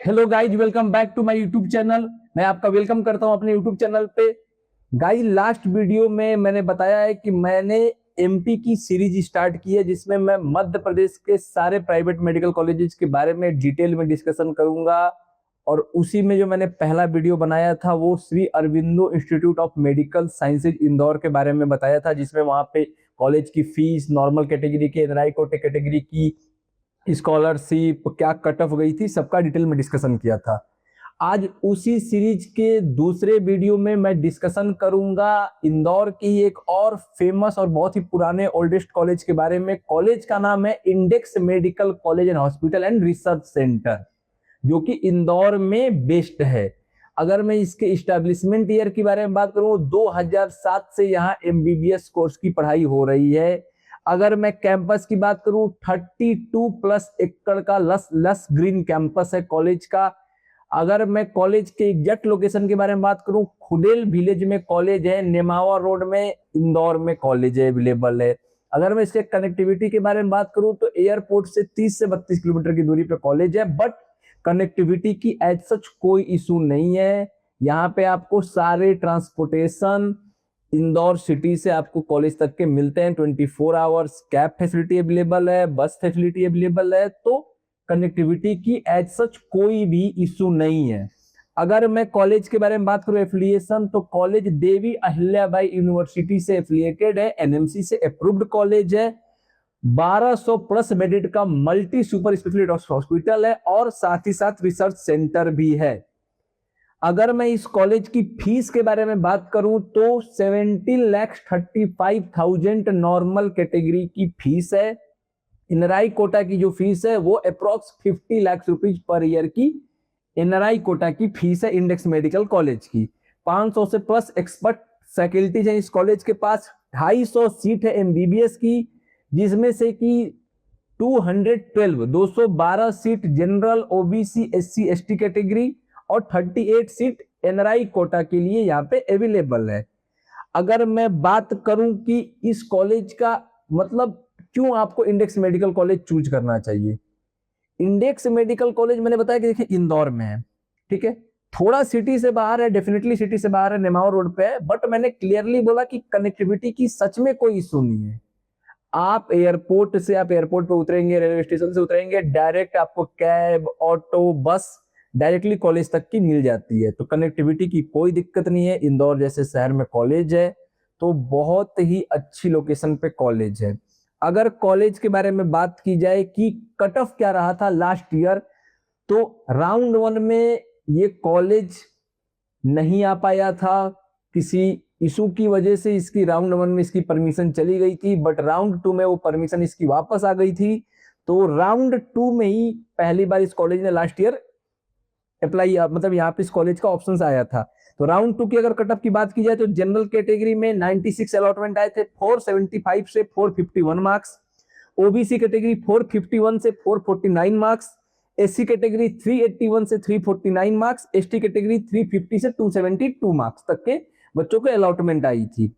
Hello guys, welcome back to my YouTube channel. मैं आपका welcome करता हूं अपने यूट्यूब चैनल पे। गाइज, लास्ट वीडियो में मैंने बताया है कि मैंने एमपी की सीरीज स्टार्ट की है जिसमें मैं मध्य प्रदेश के सारे प्राइवेट मेडिकल कॉलेजेस के बारे में डिटेल में डिस्कशन करूंगा। और उसी में जो मैंने पहला वीडियो बनाया था वो Shri Aurobindo institute of medical sciences Indore के बारे में बताया था, जिसमें वहां पे कॉलेज की फीस, नॉर्मल कैटेगरी के, एनआरआई कोटे कैटेगरी की स्कॉलरशिप क्या कट ऑफ गई थी, सबका डिटेल में डिस्कशन किया था। आज उसी सीरीज के दूसरे वीडियो में मैं डिस्कशन करूंगा इंदौर की एक और फेमस और बहुत ही पुराने ओल्डेस्ट कॉलेज के बारे में। कॉलेज का नाम है index medical college and hospital and research centre, जो कि इंदौर में बेस्ड है। अगर मैं इसके इस्टेब्लिशमेंट ईयर के बारे में बात करूं, 2007 से यहाँ एमबीबीएस कोर्स की पढ़ाई हो रही है। अगर मैं कैंपस की बात करूं, 32+ एकड़ का लस ग्रीन कैंपस है कॉलेज का। अगर मैं कॉलेज के एग्जैक्ट लोकेशन के बारे में बात करूं, खुडेल विलेज में कॉलेज है, नेमावा रोड में इंदौर में कॉलेज है, अवेलेबल है। अगर मैं इसके कनेक्टिविटी के बारे में बात करूं तो एयरपोर्ट से 30 से 32 किलोमीटर की दूरी पे कॉलेज है, बट कनेक्टिविटी की एज सच कोई इशू नहीं है। यहाँ पे आपको सारे ट्रांसपोर्टेशन इंदौर सिटी से आपको कॉलेज तक के मिलते हैं। 24 आवर्स कैब फैसिलिटी अवेलेबल है, बस फैसिलिटी अवेलेबल है, तो कनेक्टिविटी की एज सच कोई भी इशू नहीं है। अगर मैं कॉलेज के बारे में बात करूं एफिलिएशन, तो कॉलेज देवी अहिल्याबाई यूनिवर्सिटी से एफिलिएटेड है, एनएमसी से अप्रूव्ड कॉलेज है। 1200+ बेडेड का मल्टी सुपर स्पेशलिटी हॉस्पिटल है और साथ ही साथ रिसर्च सेंटर भी है। अगर मैं इस कॉलेज की फीस के बारे में बात करूं तो 17,35,000 नॉर्मल कैटेगरी की फीस है। एनआरआई कोटा की जो फीस है वो approx 50 lakh rupees per year की एनआरआई कोटा की फीस है इंडेक्स मेडिकल कॉलेज की। 500 से प्लस एक्सपर्ट फैकल्टीज है इस कॉलेज के पास। 250 सीट है एमबीबीएस की, जिसमें से कि 212 seat general, OBC, SC, ST category और 38 सीट एनआरआई कोटा के लिए यहाँ पे अवेलेबल है। अगर मैं बात करूं कि इस कॉलेज का मतलब क्यों आपको इंडेक्स मेडिकल कॉलेज चूज करना चाहिए। इंडेक्स मेडिकल कॉलेज मैंने बताया कि देखिए इंदौर में है, ठीक है, थोड़ा सिटी से बाहर है, डेफिनेटली सिटी से बाहर है, नेमावर रोड पे है, बट मैंने क्लियरली बोला कि कनेक्टिविटी की सच में कोई इशू नहीं है। आप एयरपोर्ट पे उतरेंगे, रेलवे स्टेशन से उतरेंगे, डायरेक्ट आपको कैब, ऑटो, बस डायरेक्टली कॉलेज तक की मिल जाती है, तो कनेक्टिविटी की कोई दिक्कत नहीं है। इंदौर जैसे शहर में कॉलेज है तो बहुत ही अच्छी लोकेशन पे कॉलेज है। अगर कॉलेज के बारे में बात की जाए कि कट ऑफ क्या रहा था लास्ट ईयर, तो राउंड 1 में ये कॉलेज नहीं आ पाया था, किसी इशू की वजह से इसकी राउंड 1 में इसकी परमिशन चली गई थी, बट राउंड 2 में वो परमिशन इसकी वापस आ गई थी। तो राउंड 2 में ही पहली बार इस कॉलेज ने लास्ट ईयर अप्लाई, मतलब यहाँ पे इस कॉलेज का ऑप्शन आया था। तो राउंड 2 की अगर कटअप की बात की जाए तो जनरल कैटेगरी में 96 अलॉटमेंट आए थे, 475 से 451 मार्क्स। ओबीसी कैटेगरी 451 से 449 मार्क्स। एससी कैटेगरी 381 से 349 मार्क्स। एसटी कैटेगरी 350 से 272 मार्क्स तक के बच्चों को अलॉटमेंट आई थी।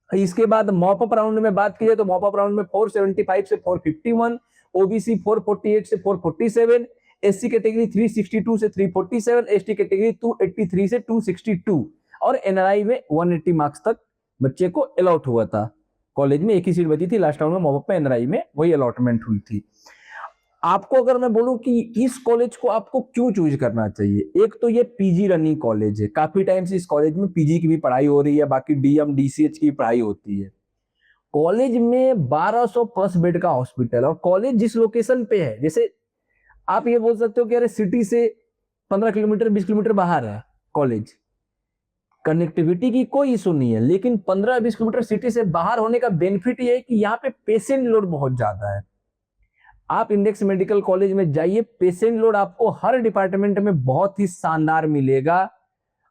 इसके बाद मॉपअप राउंड में बात की जाए तो मॉपअप राउंड में 475 से 451, ओबीसी 448 से 447, एससी कैटेगरी 362 से 347, एसटी कैटेगरी 283 से 262 और एनआरआई में 180 मार्क्स तक बच्चे को अलॉट हुआ था। कॉलेज में एक ही सीट बची थी लास्ट राउंड में, मॉपअप में एनआरआई में वही अलॉटमेंट हुई थी। आपको अगर मैं बोलूं कि इस कॉलेज को आपको क्यों चूज करना चाहिए, एक तो ये पीजी रनिंग कॉलेज है, काफी टाइम से इस कॉलेज में पीजी की भी पढ़ाई हो रही है, बाकी डीएम डीसीएच की पढ़ाई होती है। कॉलेज में 1200+ बेड का हॉस्पिटल, और कॉलेज जिस लोकेशन पे है, जैसे आप ये बोल सकते हो कि अरे सिटी से 15 किलोमीटर 20 किलोमीटर बाहर है कॉलेज, कनेक्टिविटी की कोई इशू नहीं है, लेकिन 15-20 किलोमीटर सिटी से बाहर होने का बेनिफिट ये है कि यहाँ पे पेशेंट लोड बहुत ज्यादा है। आप इंडेक्स मेडिकल कॉलेज में जाइए, पेशेंट लोड आपको हर डिपार्टमेंट में बहुत ही शानदार मिलेगा।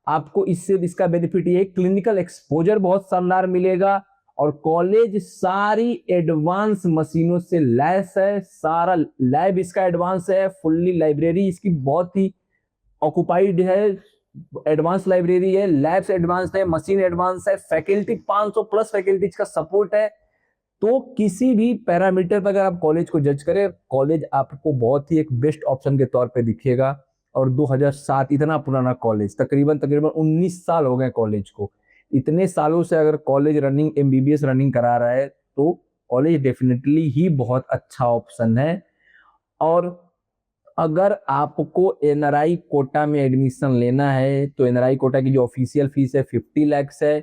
आपको इससे इसका बेनिफिट ये, क्लिनिकल एक्सपोजर बहुत शानदार मिलेगा, और कॉलेज सारी एडवांस मशीनों से लैस है, सारा लैब इसका एडवांस है, फुल्ली लाइब्रेरी इसकी बहुत ही ऑक्युपाइड है, एडवांस लाइब्रेरी है, लैब्स एडवांस है, मशीन एडवांस है, फैकल्टी 500+ फैकल्टीज का सपोर्ट है। तो किसी भी पैरामीटर पर अगर आप कॉलेज को जज करें, कॉलेज आपको बहुत ही एक बेस्ट ऑप्शन के तौर पे दिखेगा। और 2007, इतना पुराना कॉलेज, तकरीबन 19 साल हो गए कॉलेज को। इतने सालों से अगर कॉलेज रनिंग, एमबीबीएस रनिंग करा रहा है तो कॉलेज डेफिनेटली ही बहुत अच्छा ऑप्शन है। और अगर आपको एनआरआई कोटा में एडमिशन लेना है तो एनआरआई कोटा की जो ऑफिशियल फीस है 50 लाख है,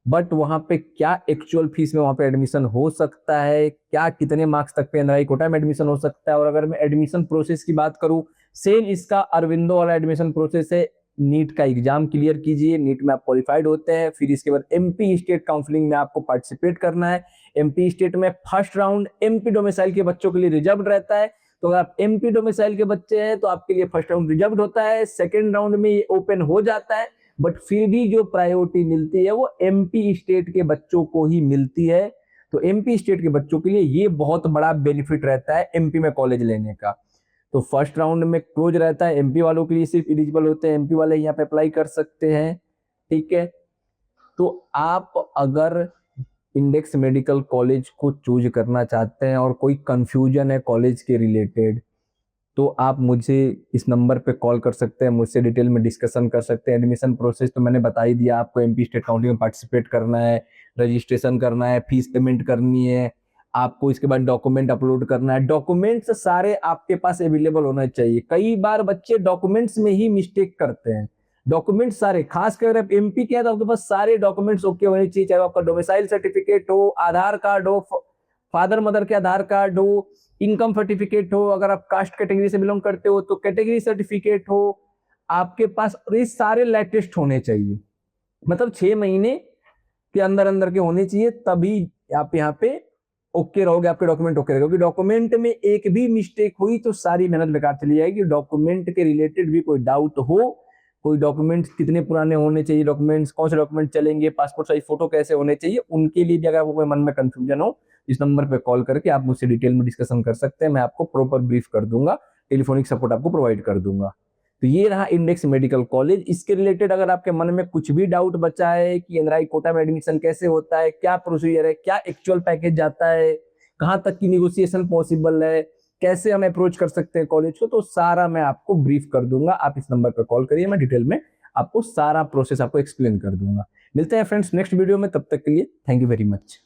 बट वहां पे क्या एक्चुअल फीस में वहां पे एडमिशन हो सकता है, क्या कितने मार्क्स तक पे एनआरआई कोटा में एडमिशन हो सकता है। और अगर मैं एडमिशन प्रोसेस की बात करूं, सेम इसका अरविंदो वाला एडमिशन प्रोसेस है। नीट का एग्जाम क्लियर कीजिए, नीट में आप क्वालिफाइड होते हैं, फिर इसके बाद एमपी स्टेट काउंसलिंग में आपको पार्टिसिपेट करना है। एमपी स्टेट में फर्स्ट राउंड एमपी डोमिसाइल के बच्चों के लिए रिजर्व रहता है, तो अगर आप एमपी डोमिसाइल के बच्चे हैं तो आपके लिए फर्स्ट राउंड रिजर्व होता है, सेकेंड राउंड में ये ओपन हो जाता है, बट फिर भी जो प्रायोरिटी मिलती है वो एमपी स्टेट के बच्चों को ही मिलती है। तो एमपी स्टेट के बच्चों के लिए ये बहुत बड़ा बेनिफिट रहता है एमपी में कॉलेज लेने का। तो फर्स्ट राउंड में क्लोज रहता है, एमपी वालों के लिए सिर्फ एलिजिबल होते हैं, एमपी वाले यहाँ पे अप्लाई कर सकते हैं। ठीक है, तो आप अगर इंडेक्स मेडिकल कॉलेज को चूज करना चाहते हैं और कोई कंफ्यूजन है कॉलेज के रिलेटेड, तो आप मुझे इस नंबर पे कॉल कर सकते हैं, मुझसे डिटेल में डिस्कशन कर सकते हैं। एडमिशन प्रोसेस तो मैंने बता ही दिया, आपको एमपी स्टेट काउंसलिंग में पार्टिसिपेट करना है, रजिस्ट्रेशन करना है, फीस पेमेंट करनी है, आपको इसके बाद डॉक्यूमेंट अपलोड करना है। डॉक्यूमेंट्स सारे आपके पास अवेलेबल होना चाहिए। कई बार बच्चे डॉक्यूमेंट्स में ही मिस्टेक करते हैं। डॉक्यूमेंट सारे, खासकर अगर आप एमपी के हैं तो आपके पास सारे डॉक्यूमेंट्स ओके होने चाहिए, चाहे आपका डोमिसाइल सर्टिफिकेट हो, आधार कार्ड हो, फादर मदर के आधार कार्ड हो, इनकम सर्टिफिकेट हो, अगर आप कास्ट कैटेगरी से बिलोंग करते हो तो कैटेगरी सर्टिफिकेट हो आपके पास, और ये सारे लेटेस्ट होने चाहिए। मतलब 6 महीने के अंदर अंदर के होने चाहिए, तभी आप यहाँ पे ओके रहोगे, आपके डॉक्यूमेंट ओके रहेगा। क्योंकि डॉक्यूमेंट में एक भी मिस्टेक हुई तो सारी मेहनत बेकार चली जाएगी। डॉक्यूमेंट के रिलेटेड भी कोई डाउट हो, कोई डॉक्यूमेंट्स कितने पुराने होने चाहिए, डॉक्यूमेंट्स कौन से डॉक्यूमेंट चलेंगे, पासपोर्ट साइज फोटो कैसे होने चाहिए, उनके लिए भी अगर आपको कोई मन में कंफ्यूजन हो, इस नंबर पे कॉल करके आप मुझसे डिटेल में डिस्कशन कर सकते हैं। मैं आपको प्रॉपर ब्रीफ कर दूंगा, टेलीफोनिक सपोर्ट आपको प्रोवाइड कर दूंगा। तो ये रहा इंडेक्स मेडिकल कॉलेज। इसके रिलेटेड अगर आपके मन में कुछ भी डाउट बचा है कि एनआरआई कोटा में एडमिशन कैसे होता है, क्या प्रोसीजर है, क्या एक्चुअल पैकेज जाता है, कहां तक की निगोसिएशन पॉसिबल है, कैसे हम अप्रोच कर सकते हैं कॉलेज को, तो सारा मैं आपको ब्रीफ कर दूंगा। आप इस नंबर पर कॉल करिए, मैं डिटेल में आपको सारा प्रोसेस आपको एक्सप्लेन कर दूंगा। मिलते हैं फ्रेंड्स नेक्स्ट वीडियो में, तब तक के लिए थैंक यू वेरी मच।